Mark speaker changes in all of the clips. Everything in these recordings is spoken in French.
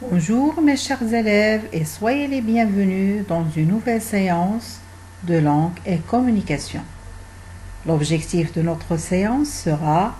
Speaker 1: Bonjour mes chers élèves et soyez les bienvenus dans une nouvelle séance de langue et communication. L'objectif de notre séance sera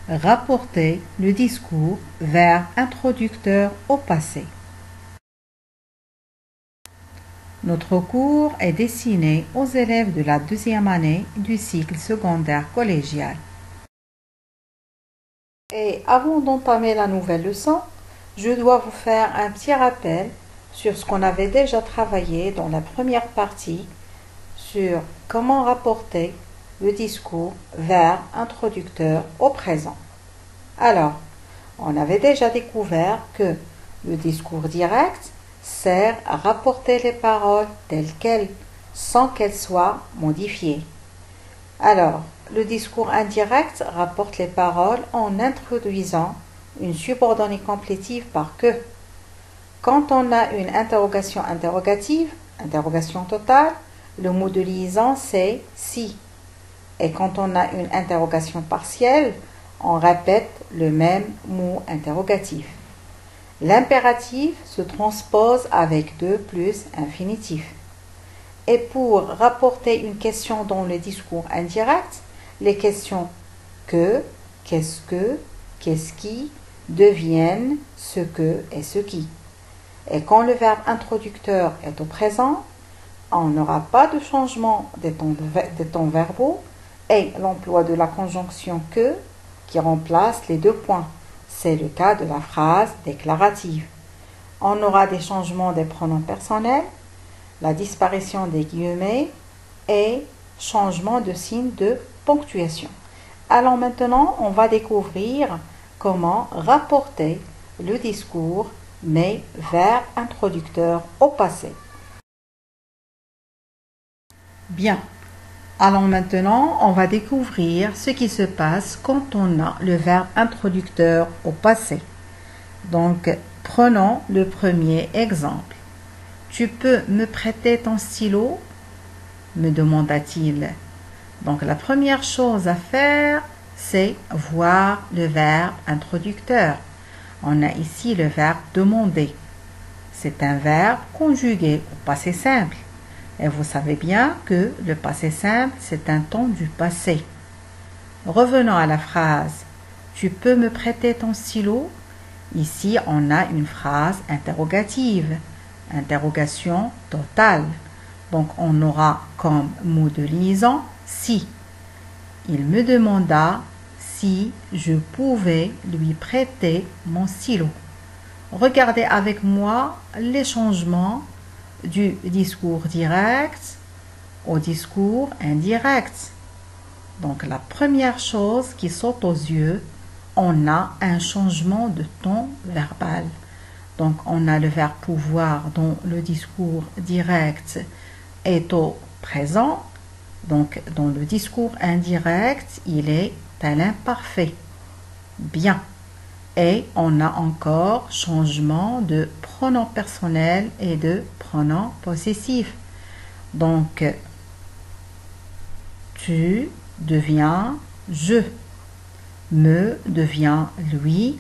Speaker 1: rapporter le discours verbe introducteur au passé. Notre cours est destiné aux élèves de la deuxième année du cycle secondaire collégial. Et avant d'entamer la nouvelle leçon, je dois vous faire un petit rappel sur ce qu'on avait déjà travaillé dans la première partie sur comment rapporter le discours verbe introducteur au présent. Alors, on avait déjà découvert que le discours direct sert à rapporter les paroles telles quelles sans qu'elles soient modifiées. Alors, le discours indirect rapporte les paroles en introduisant une subordonnée complétive par que. Quand on a une interrogation interrogative, interrogation totale, le mot de liaison c'est si. Et quand on a une interrogation partielle, on répète le même mot interrogatif. L'impératif se transpose avec 2 plus infinitif. Et pour rapporter une question dans le discours indirect, les questions que, qu'est-ce qui deviennent ce que et ce qui. Et quand le verbe introducteur est au présent, on n'aura pas de changement des temps verbaux et l'emploi de la conjonction que qui remplace les 2 points. C'est le cas de la phrase déclarative. On aura des changements des pronoms personnels, la disparition des guillemets et changement de signe de ponctuation. Alors maintenant, on va découvrir comment rapporter le discours mais verbe introducteur au passé. Bien. Alors maintenant, on va découvrir ce qui se passe quand on a le verbe introducteur au passé. Donc, prenons le premier exemple. Tu peux me prêter ton stylo? Me demanda-t-il. Donc, la première chose à faire, c'est voir le verbe introducteur. On a ici le verbe demander. C'est un verbe conjugué au passé simple. Et vous savez bien que le passé simple, c'est un temps du passé. Revenons à la phrase. Tu peux me prêter ton stylo? Ici, on a une phrase interrogative. Interrogation totale. Donc, on aura comme mot de liaison si. Il me demanda si je pouvais lui prêter mon stylo. Regardez avec moi les changements du discours direct au discours indirect. Donc la première chose qui saute aux yeux, on a un changement de ton verbal. Donc on a le verbe pouvoir dont le discours direct est au présent. Donc dans le discours indirect, il est à l'imparfait. Bien. Et on a encore changement de pronom personnel et de pronom possessif. Donc, tu devient je, me devient lui,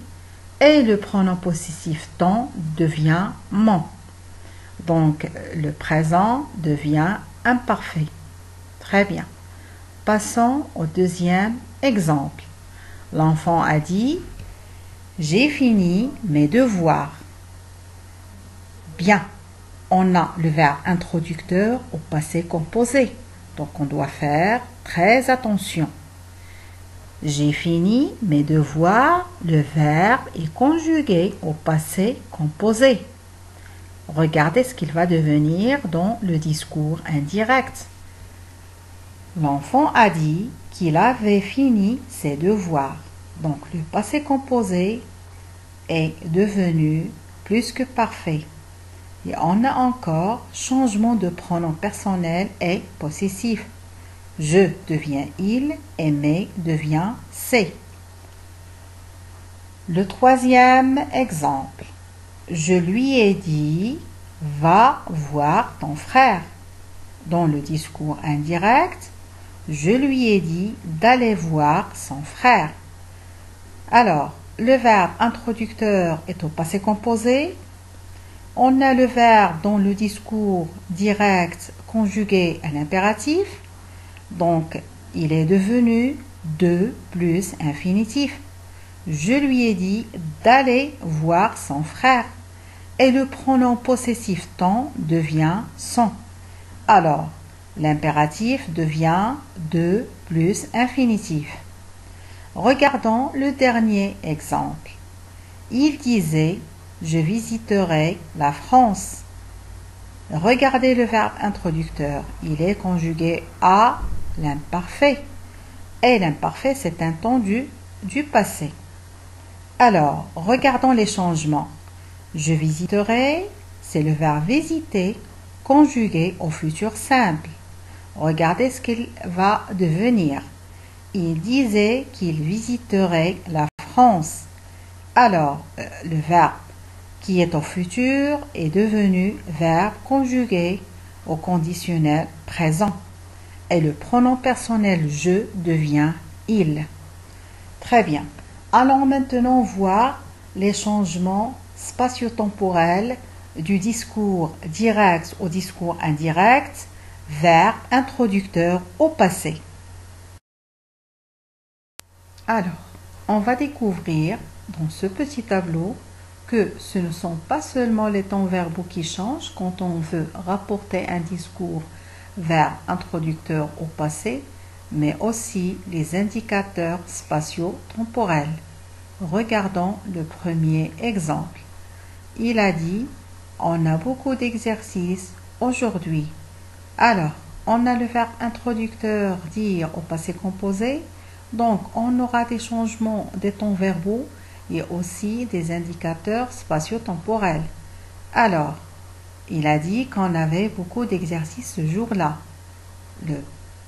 Speaker 1: et le pronom possessif ton devient mon. Donc, le présent devient imparfait. Très bien. Passons au deuxième exemple. L'enfant a dit: j'ai fini mes devoirs. Bien, on a le verbe introducteur au passé composé. Donc, on doit faire très attention. J'ai fini mes devoirs, le verbe est conjugué au passé composé. Regardez ce qu'il va devenir dans le discours indirect. L'enfant a dit qu'il avait fini ses devoirs. Donc, le passé composé est devenu plus que parfait. Et on a encore changement de pronom personnel et possessif. Je devient il et mes devient c'est. Le troisième exemple. Je lui ai dit: va voir ton frère. Dans le discours indirect, je lui ai dit d'aller voir son frère. Alors, le verbe introducteur est au passé composé. On a le verbe dans le discours direct conjugué à l'impératif. Donc, il est devenu de plus infinitif. Je lui ai dit d'aller voir son frère. Et le pronom possessif ton devient son. Alors, l'impératif devient de plus infinitif. Regardons le dernier exemple. Il disait « Je visiterai la France ». Regardez le verbe introducteur. Il est conjugué à l'imparfait. Et l'imparfait, c'est un temps du passé. Alors, regardons les changements. Je visiterai, c'est le verbe visiter, conjugué au futur simple. Regardez ce qu'il va devenir. Il disait qu'il visiterait la France. Alors, le verbe qui est au futur est devenu verbe conjugué au conditionnel présent. Et le pronom personnel je devient il. Très bien. Allons maintenant voir les changements spatio-temporels du discours direct au discours indirect, verbe introducteur au passé. Alors, on va découvrir dans ce petit tableau que ce ne sont pas seulement les temps verbaux qui changent quand on veut rapporter un discours verbe introducteur au passé, mais aussi les indicateurs spatio-temporels. Regardons le premier exemple. Il a dit « On a beaucoup d'exercices aujourd'hui ». Alors, on a le verbe introducteur dire au passé composé. Donc, on aura des changements des temps verbaux et aussi des indicateurs spatio-temporels. Alors, il a dit qu'on avait beaucoup d'exercices ce jour-là.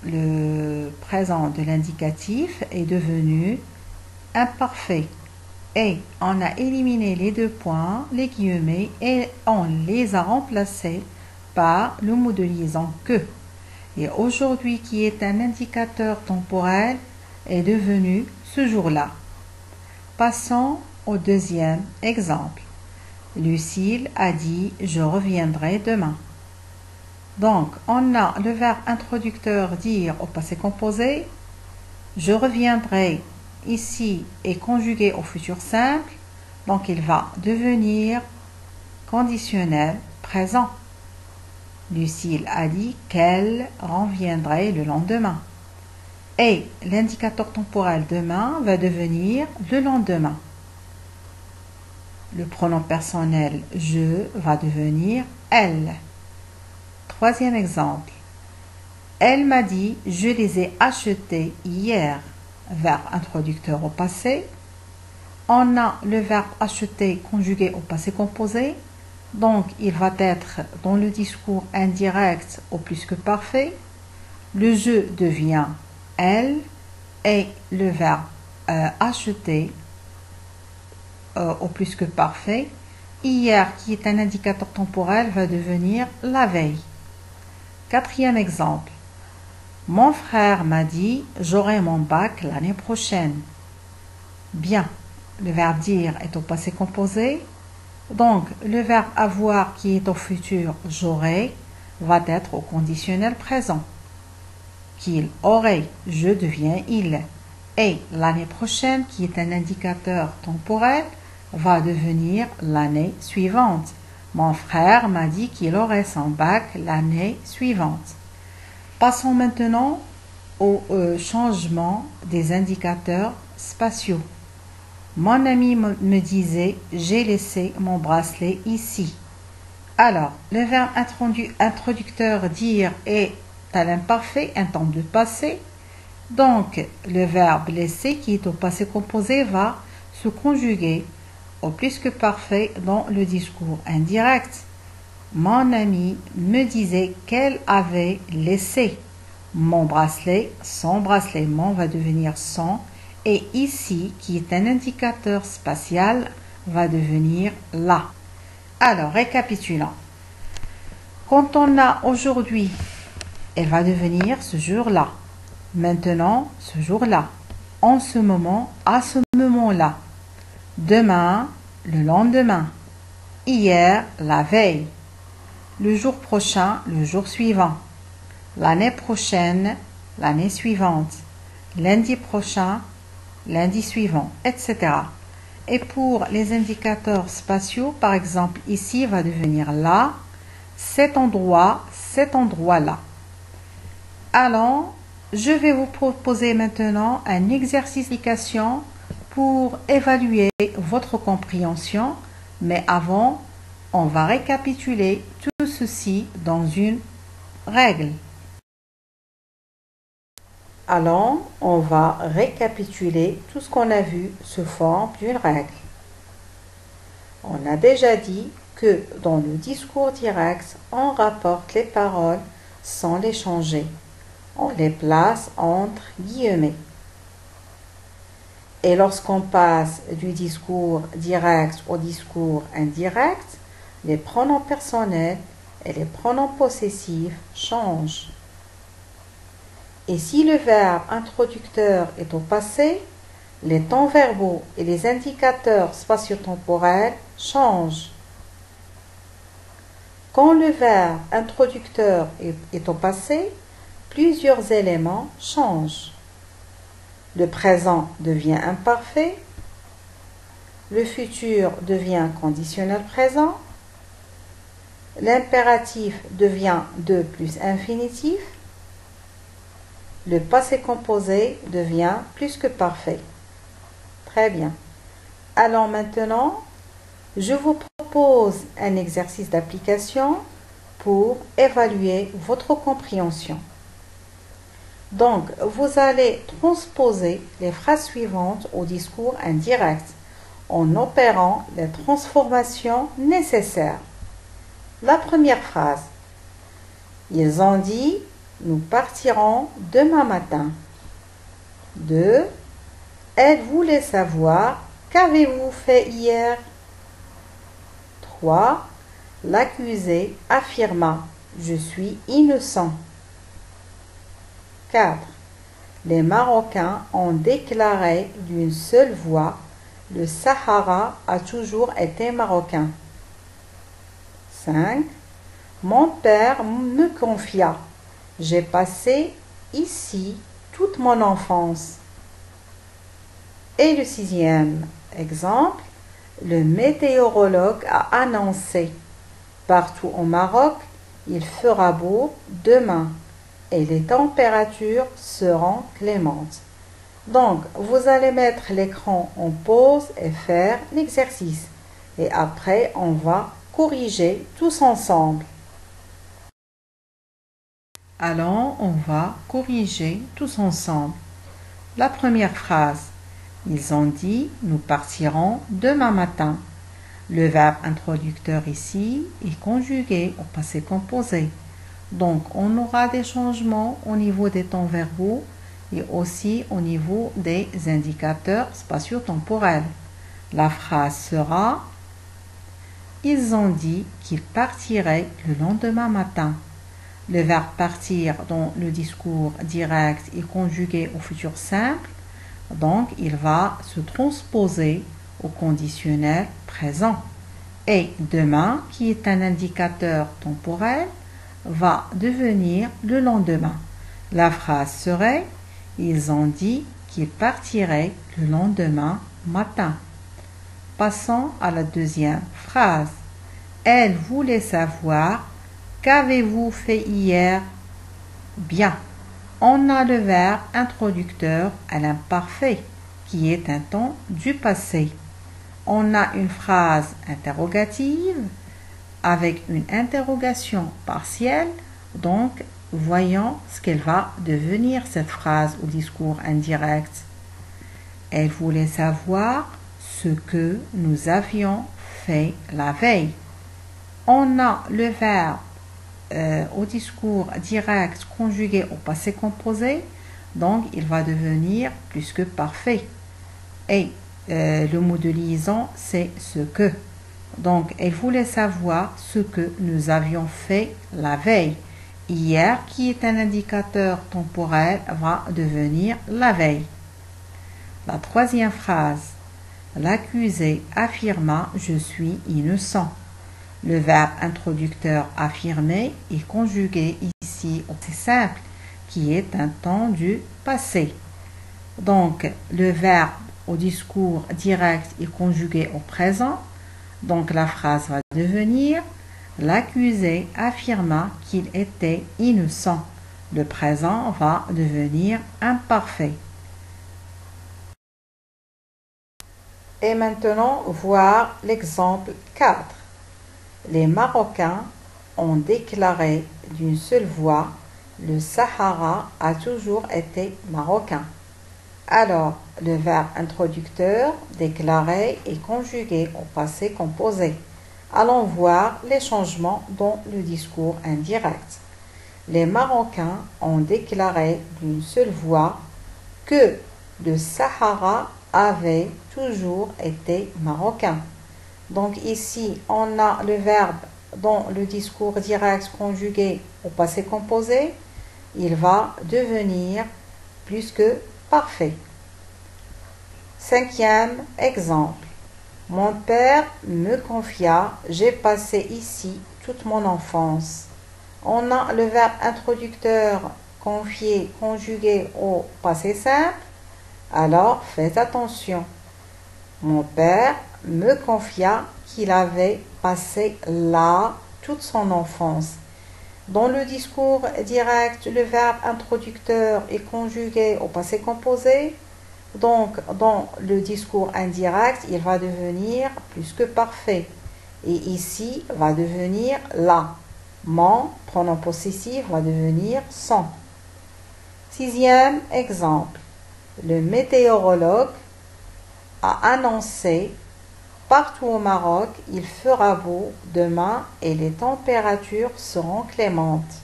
Speaker 1: Le présent de l'indicatif est devenu imparfait. Et on a éliminé les deux points, les guillemets, et on les a remplacés par le mot de liaison que. Et aujourd'hui, qui est un indicateur temporel, est devenu ce jour-là. Passons au deuxième exemple. Lucille a dit « Je reviendrai demain ». Donc, on a le verbe introducteur dire au passé composé. Je reviendrai ici est conjugué au futur simple. Donc, il va devenir conditionnel présent. Lucille a dit qu'elle reviendrait le lendemain. Et l'indicateur temporel demain va devenir le lendemain. Le pronom personnel je va devenir elle. Troisième exemple. Elle m'a dit je les ai achetés hier. Verbe introducteur au passé. On a le verbe acheter conjugué au passé composé. Donc, il va être dans le discours indirect au plus que parfait. Le je devient elle et le verbe acheter au plus que parfait. Hier, qui est un indicateur temporel, va devenir la veille. Quatrième exemple. Mon frère m'a dit j'aurai mon bac l'année prochaine. Bien, le verbe dire est au passé composé. Donc, le verbe avoir qui est au futur j'aurai va être au conditionnel présent. Qu'il aurait, je deviens il. Et l'année prochaine, qui est un indicateur temporel, va devenir l'année suivante. Mon frère m'a dit qu'il aurait son bac l'année suivante. Passons maintenant au changement des indicateurs spatiaux. Mon ami me disait « J'ai laissé mon bracelet ici ». Alors, le verbe introducteur dire est à l'imparfait, un temps de passé. Donc, le verbe laisser qui est au passé composé va se conjuguer au plus que parfait dans le discours indirect. Mon ami me disait qu'elle avait laissé mon bracelet, son bracelet, mon va devenir son, et ici, qui est un indicateur spatial, va devenir là. Alors, récapitulons. Quand on a aujourd'hui, elle va devenir ce jour-là. Maintenant, ce jour-là. En ce moment, à ce moment-là. Demain, le lendemain. Hier, la veille. Le jour prochain, le jour suivant. L'année prochaine, l'année suivante. Lundi prochain, lundi suivant, etc. Et pour les indicateurs spatiaux, par exemple, ici va devenir là, cet endroit-là. Alors, je vais vous proposer maintenant un exercice d'application pour évaluer votre compréhension, mais avant, on va récapituler tout ceci dans une règle. Alors, on va récapituler tout ce qu'on a vu sous forme d'une règle. On a déjà dit que dans le discours direct, on rapporte les paroles sans les changer. On les place entre guillemets. Et lorsqu'on passe du discours direct au discours indirect, les pronoms personnels et les pronoms possessifs changent. Et si le verbe introducteur est au passé, les temps verbaux et les indicateurs spatio-temporels changent. Quand le verbe introducteur est au passé, plusieurs éléments changent. Le présent devient imparfait, le futur devient conditionnel présent, l'impératif devient de plus infinitif, le passé composé devient plus que parfait. Très bien. Alors maintenant, je vous propose un exercice d'application pour évaluer votre compréhension. Donc, vous allez transposer les phrases suivantes au discours indirect en opérant les transformations nécessaires. La première phrase. Ils ont dit, nous partirons demain matin. 2. Elle voulait savoir, qu'avez-vous fait hier? 3. L'accusé affirma, je suis innocent. 4. Les Marocains ont déclaré d'une seule voix, le Sahara a toujours été marocain. 5. Mon père me confia, j'ai passé ici toute mon enfance. Et le 6e exemple, le météorologue a annoncé, partout au Maroc, il fera beau demain et les températures seront clémentes. Donc, vous allez mettre l'écran en pause et faire l'exercice. Et après, on va corriger tous ensemble. Alors, on va corriger tous ensemble. La première phrase. Ils ont dit, nous partirons demain matin. Le verbe introducteur ici est conjugué au passé composé. Donc, on aura des changements au niveau des temps verbaux et aussi au niveau des indicateurs spatio-temporels. La phrase sera « Ils ont dit qu'ils partiraient le lendemain matin ». Le verbe partir dans le discours direct est conjugué au futur simple, donc il va se transposer au conditionnel présent. Et demain, qui est un indicateur temporel, va devenir le lendemain. La phrase serait « Ils ont dit qu'ils partiraient le lendemain matin ». Passons à la deuxième phrase. Elle voulait savoir « Qu'avez-vous fait hier ?» Bien, on a le verbe introducteur à l'imparfait, qui est un temps du passé. On a une phrase interrogative avec une interrogation partielle, donc voyons ce qu'elle va devenir cette phrase au discours indirect. Elle voulait savoir ce que nous avions fait la veille. On a le verbe au discours direct conjugué au passé composé, donc il va devenir plus que parfait. Et le mot de liaison, c'est ce que. Donc, elle voulait savoir ce que nous avions fait la veille. Hier, qui est un indicateur temporel, va devenir la veille. La troisième phrase. l'accusé affirma « je suis innocent ». Le verbe introducteur affirmer est conjugué ici au passé simple, qui est un temps du passé. Donc, le verbe au discours direct est conjugué au présent. Donc, la phrase va devenir « l'accusé affirma qu'il était innocent ». Le présent va devenir imparfait. Et maintenant, voir l'exemple 4. Les Marocains ont déclaré d'une seule voix « Le Sahara a toujours été marocain ». Alors, le verbe introducteur déclaré est conjugué au passé composé. Allons voir les changements dans le discours indirect. Les Marocains ont déclaré d'une seule voix que le Sahara avait toujours été marocain. Donc ici, on a le verbe dans le discours direct conjugué au passé composé. Il va devenir plus que parfait. Cinquième exemple. Mon père me confia, j'ai passé ici toute mon enfance. On a le verbe introducteur confié conjugué au passé simple. Alors faites attention. Mon père me confia qu'il avait passé là toute son enfance. Dans le discours direct, le verbe introducteur est conjugué au passé composé. Donc, dans le discours indirect, il va devenir plus que parfait. Et ici, va devenir là. Mon pronom possessif va devenir son. Sixième exemple. Le météorologue a annoncé partout au Maroc, il fera beau demain et les températures seront clémentes.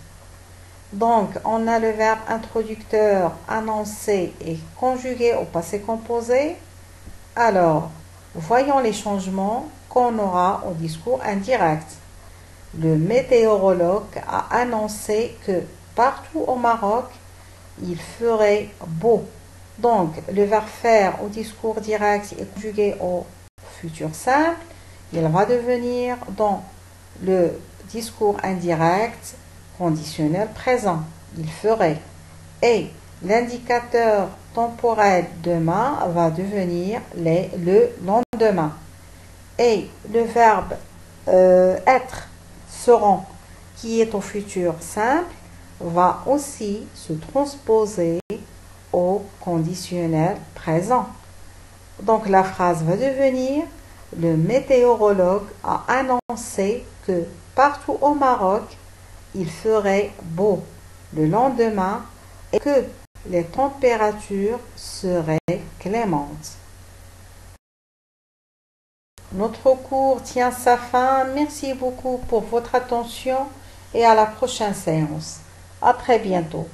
Speaker 1: Donc, on a le verbe introducteur annoncer et conjugué au passé composé. Alors, voyons les changements qu'on aura au discours indirect. Le météorologue a annoncé que partout au Maroc, il ferait beau. Donc, le verbe faire au discours direct est conjugué au futur simple. Il va devenir dans le discours indirect conditionnel présent. Il ferait. Et l'indicateur temporel demain va devenir le lendemain. Et le verbe être, seront, qui est au futur simple, va aussi se transposer au conditionnel présent. Donc la phrase va devenir « Le météorologue a annoncé que partout au Maroc, il ferait beau le lendemain et que les températures seraient clémentes. » Notre cours tient sa fin. Merci beaucoup pour votre attention et à la prochaine séance. À très bientôt.